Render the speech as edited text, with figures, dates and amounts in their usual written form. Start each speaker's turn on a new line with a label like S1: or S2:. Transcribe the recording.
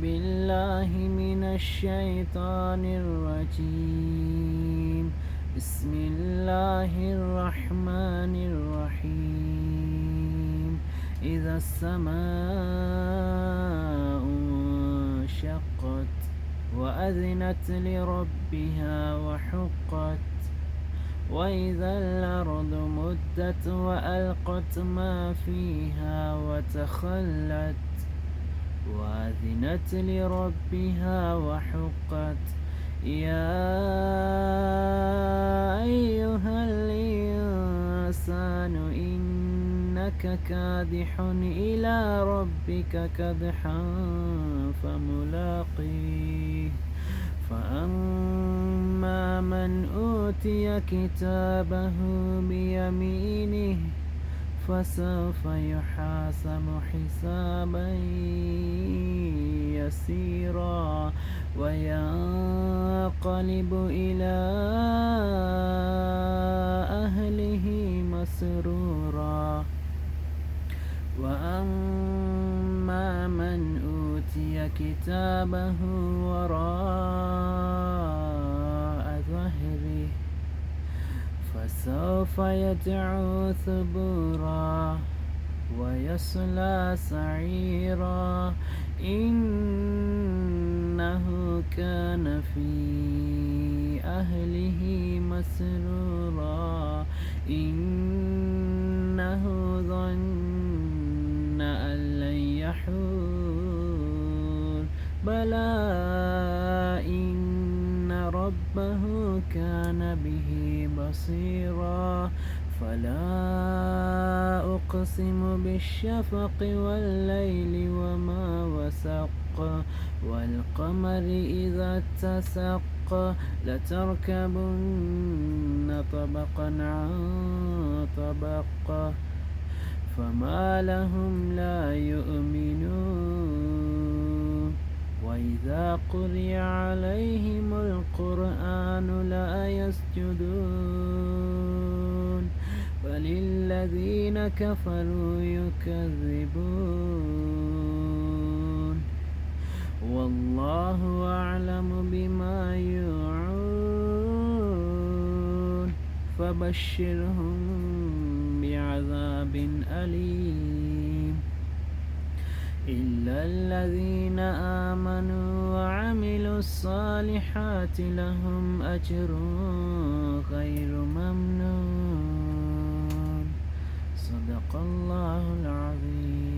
S1: بالله من الشيطان الرجيم. بسم الله الرحمن الرحيم. إذا السماء انشقت وأذنت لربها وحقت وإذا الأرض مدت وألقت ما فيها وتخلت وأذنت لربها وحقت. يا أيها الإنسان إنك كادح إلى ربك كدحا فملاقيه. فأما من أوتي كتابه بيمينه فسوف يحاسب حسابا يسيرا وينقلب إلى أهله مسرورا. وأما من أوتي كتابه وراء ظهره فسوف يدعو ثبورا ويصلى سعيرا. إنه كان في أهله مسرورا. إنه ظن أن لن يحور بلى إن ربه كان به بصيرا. فلا أقسم بالشفق والليل وما وسق والقمر إذا اتسق لتركبن طبقا عن طبق فما لهم لا يؤمنون. وإذا قرئ عليهم القرآن لا يسجدون بل الذين كفروا يكذبون. والله أعلم بما يوعون فبشرهم بعذاب أليم إلا الذين آمنوا وعملوا الصالحات لهم أجر غير ممنون. صدق الله العظيم.